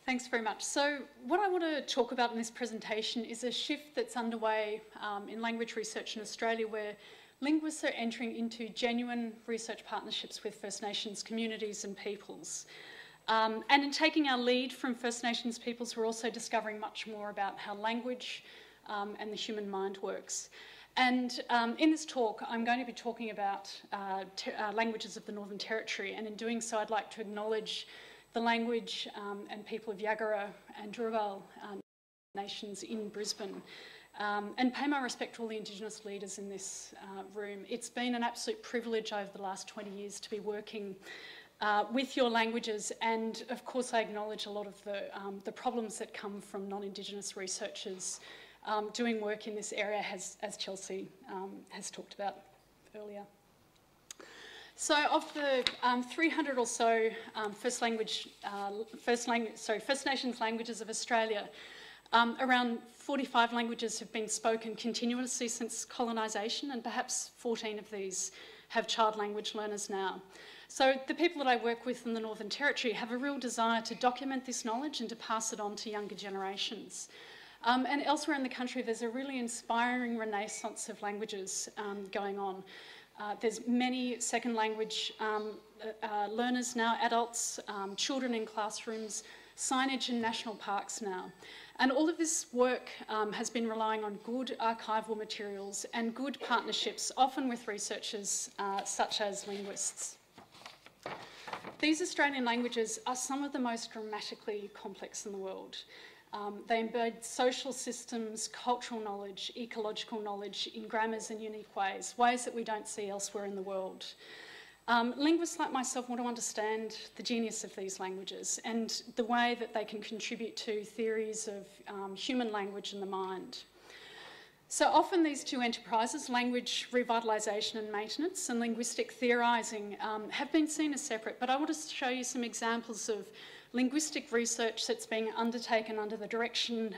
Thanks very much. So what I want to talk about in this presentation is a shift that's underway in language research in Australia, where linguists are entering into genuine research partnerships with First Nations communities and peoples. And in taking our lead from First Nations peoples, we're also discovering much more about how language and the human mind works. And in this talk, I'm going to be talking about languages of the Northern Territory, and in doing so, I'd like to acknowledge the language and people of Yagara and Turrbal nations in Brisbane, and pay my respect to all the Indigenous leaders in this room. It's been an absolute privilege over the last 20 years to be working with your languages, and of course I acknowledge a lot of the problems that come from non-Indigenous researchers doing work in this area, as Chelsea has talked about earlier. So of the 300 or so First Nations languages of Australia, around 45 languages have been spoken continuously since colonisation, and perhaps 14 of these have child language learners now. So the people that I work with in the Northern Territory have a real desire to document this knowledge and to pass it on to younger generations. And elsewhere in the country, there's a really inspiring renaissance of languages going on. There's many second language learners now, adults, children in classrooms, signage in national parks now. And all of this work has been relying on good archival materials and good partnerships, often with researchers such as linguists. These Australian languages are some of the most grammatically complex in the world. They embed social systems, cultural knowledge, ecological knowledge in grammars and unique ways that we don't see elsewhere in the world. Linguists like myself want to understand the genius of these languages and the way that they can contribute to theories of human language and the mind. So often these two enterprises, language revitalisation and maintenance and linguistic theorising, have been seen as separate, but I want to show you some examples of linguistic research that's being undertaken under the direction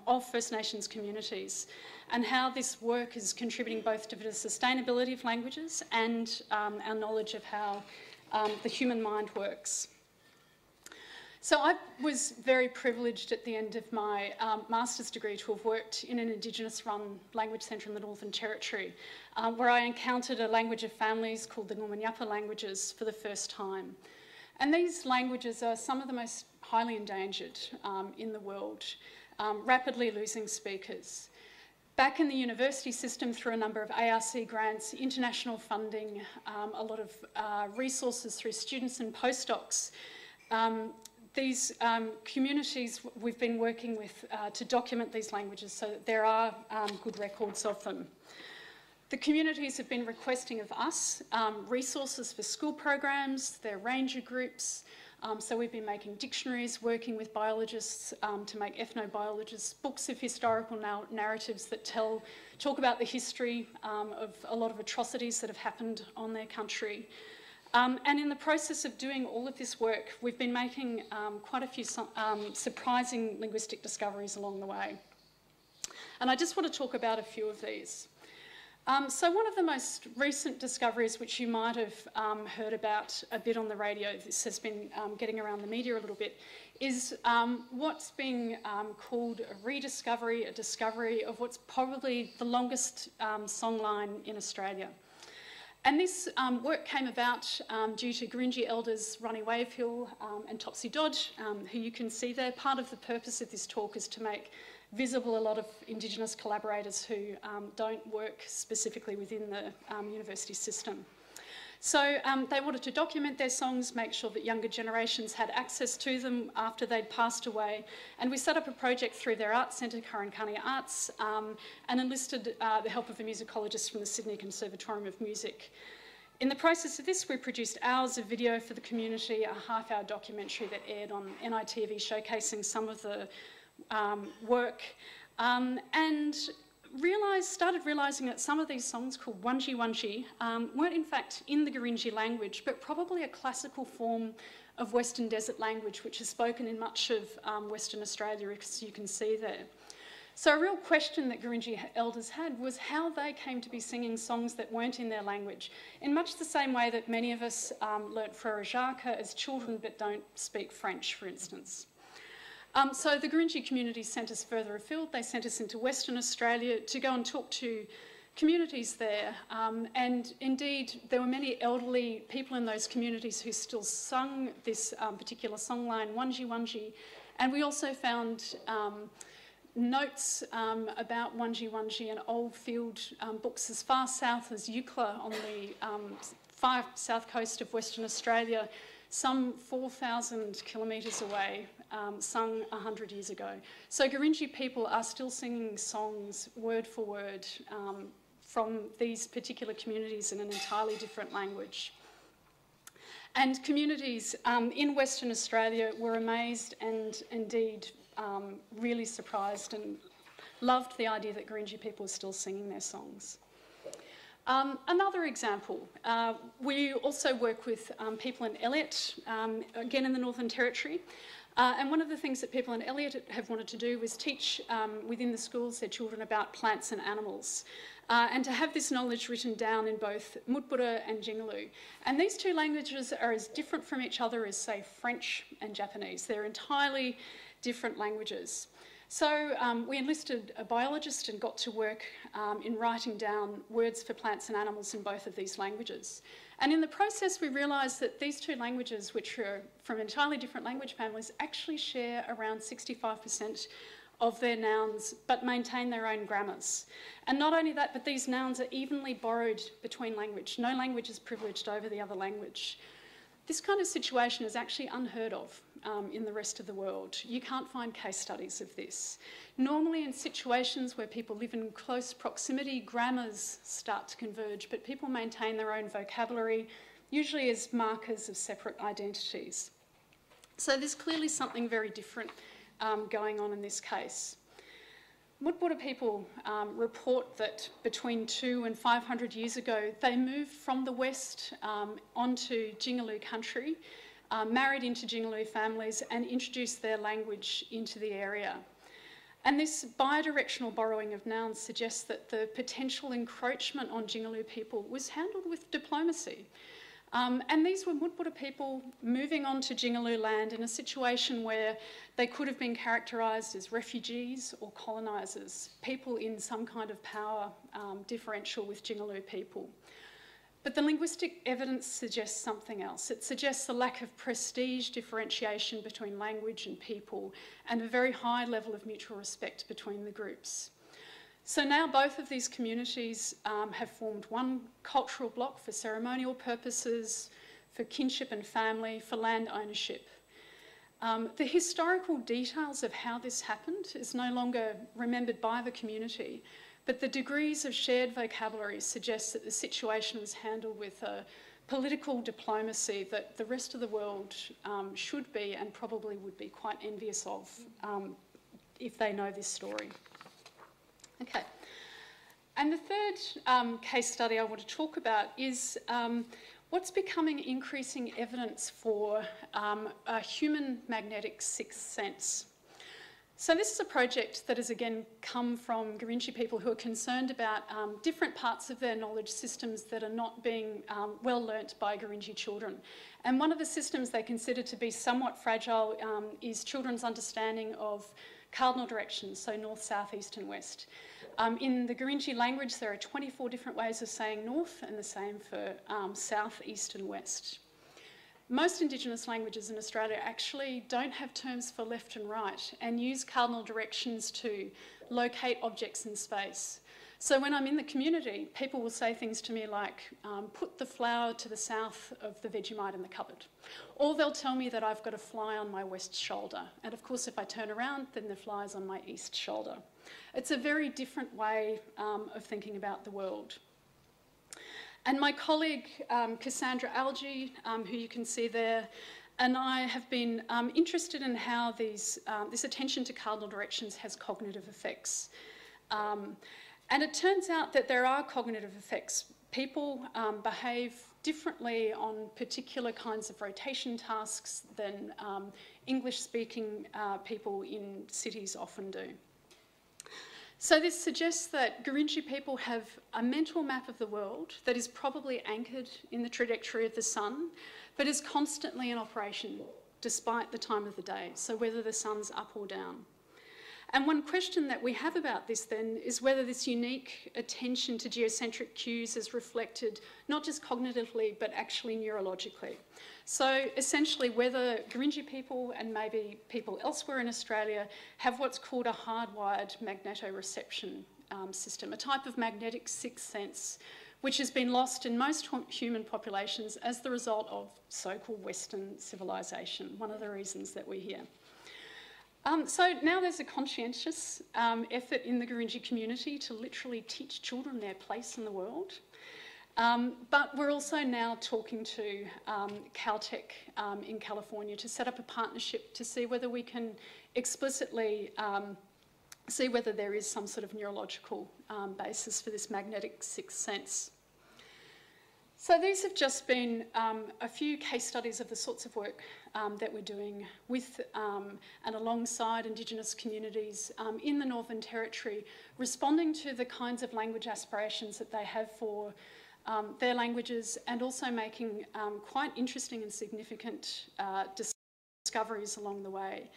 of First Nations communities, and how this work is contributing both to the sustainability of languages and our knowledge of how the human mind works. So I was very privileged at the end of my master's degree to have worked in an Indigenous-run language centre in the Northern Territory, where I encountered a language of families called the Ngurmanyapa languages for the first time. And these languages are some of the most highly endangered in the world, rapidly losing speakers. Back in the university system, through a number of ARC grants, international funding, a lot of resources through students and postdocs, these communities we've been working with to document these languages so that there are good records of them. The communities have been requesting of us resources for school programs, their ranger groups, so we've been making dictionaries, working with biologists to make ethnobiologists, books of historical narratives that talk about the history of a lot of atrocities that have happened on their country. And in the process of doing all of this work, we've been making quite a few surprising linguistic discoveries along the way. And I just want to talk about a few of these. So one of the most recent discoveries, which you might have heard about a bit on the radio, this has been getting around the media a little bit, is what's being called a rediscovery, a discovery of what's probably the longest songline in Australia. And this work came about due to Gurindji elders Ronnie Wavehill and Topsy Dodge, who you can see there. Part of the purpose of this talk is to make visible a lot of Indigenous collaborators who don't work specifically within the university system. So they wanted to document their songs, make sure that younger generations had access to them after they'd passed away. And we set up a project through their arts centre, Karankania Arts, and enlisted the help of a musicologist from the Sydney Conservatorium of Music. In the process of this, we produced hours of video for the community, a half-hour documentary that aired on NITV showcasing some of the work, and started realising that some of these songs called Wunji Wunji weren't in fact in the Gurindji language, but probably a classical form of Western Desert language, which is spoken in much of Western Australia, as you can see there. So a real question that Gurindji elders had was how they came to be singing songs that weren't in their language, in much the same way that many of us learnt Frere Jacques as children but don't speak French, for instance. So the Gurindji community sent us further afield. They sent us into Western Australia to go and talk to communities there. And indeed, there were many elderly people in those communities who still sung this particular songline, Wunji Wunji. And we also found notes about Wunji Wunji and old field books as far south as Eucla on the far south coast of Western Australia, some 4,000 kilometres away, sung 100 years ago. So Gurindji people are still singing songs word for word from these particular communities in an entirely different language. And communities in Western Australia were amazed and indeed really surprised and loved the idea that Gurindji people were still singing their songs. Another example, we also work with people in Elliot, again in the Northern Territory, and one of the things that people in Elliot have wanted to do was teach within the schools their children about plants and animals, and to have this knowledge written down in both Mutbura and Jingaloo. And these two languages are as different from each other as, say, French and Japanese. They're entirely different languages. So we enlisted a biologist and got to work in writing down words for plants and animals in both of these languages. And in the process, we realised that these two languages, which are from entirely different language families, actually share around 65% of their nouns, but maintain their own grammars. And not only that, but these nouns are evenly borrowed between language. No language is privileged over the other language. This kind of situation is actually unheard of in the rest of the world. You can't find case studies of this. Normally in situations where people live in close proximity, grammars start to converge, but people maintain their own vocabulary, usually as markers of separate identities. So there's clearly something very different going on in this case. Mutbura people report that between 200 and 500 years ago, they moved from the west onto Jingaloo country, married into Jingaloo families and introduced their language into the area. And this bidirectional borrowing of nouns suggests that the potential encroachment on Jingaloo people was handled with diplomacy. And these were Mutbura people moving on to Jingaloo land in a situation where they could have been characterised as refugees or colonisers, people in some kind of power differential with Jingaloo people. But the linguistic evidence suggests something else. It suggests a lack of prestige differentiation between language and people and a very high level of mutual respect between the groups. So now both of these communities have formed one cultural block for ceremonial purposes, for kinship and family, for land ownership. The historical details of how this happened is no longer remembered by the community, but the degrees of shared vocabulary suggest that the situation was handled with a political diplomacy that the rest of the world should be and probably would be quite envious of if they know this story. Okay, and the third case study I want to talk about is what's becoming increasing evidence for a human magnetic sixth sense. So this is a project that has again come from Gurindji people who are concerned about different parts of their knowledge systems that are not being well learnt by Gurindji children. And one of the systems they consider to be somewhat fragile is children's understanding of cardinal directions, so north, south, east and west. In the Gurindji language, there are 24 different ways of saying north and the same for south, east and west. Most Indigenous languages in Australia actually don't have terms for left and right and use cardinal directions to locate objects in space. So when I'm in the community, people will say things to me like, put the flower to the south of the Vegemite in the cupboard. Or they'll tell me that I've got a fly on my west shoulder. And of course, if I turn around, then the fly's on my east shoulder. It's a very different way of thinking about the world. And my colleague, Cassandra Algie, who you can see there, and I have been interested in how this attention to cardinal directions has cognitive effects. And it turns out that there are cognitive effects. People behave differently on particular kinds of rotation tasks than English-speaking people in cities often do. So this suggests that Gurindji people have a mental map of the world that is probably anchored in the trajectory of the sun, but is constantly in operation despite the time of the day, so whether the sun's up or down. And one question that we have about this then is whether this unique attention to geocentric cues is reflected not just cognitively but actually neurologically. So essentially whether Gurindji people and maybe people elsewhere in Australia have what's called a hardwired magnetoreception system, a type of magnetic sixth sense which has been lost in most human populations as the result of so-called Western civilization, one of the reasons that we're here. So now there's a conscientious effort in the Gurindji community to literally teach children their place in the world. But we're also now talking to Caltech in California to set up a partnership to see whether we can explicitly see whether there is some sort of neurological basis for this magnetic sixth sense. So these have just been a few case studies of the sorts of work that we're doing with and alongside Indigenous communities in the Northern Territory, responding to the kinds of language aspirations that they have for their languages, and also making quite interesting and significant discoveries along the way.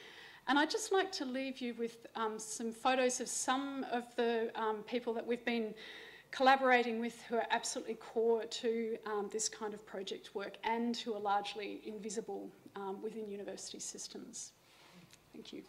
And I'd just like to leave you with some photos of some of the people that we've been collaborating with who are absolutely core to this kind of project work and who are largely invisible within university systems. Thank you.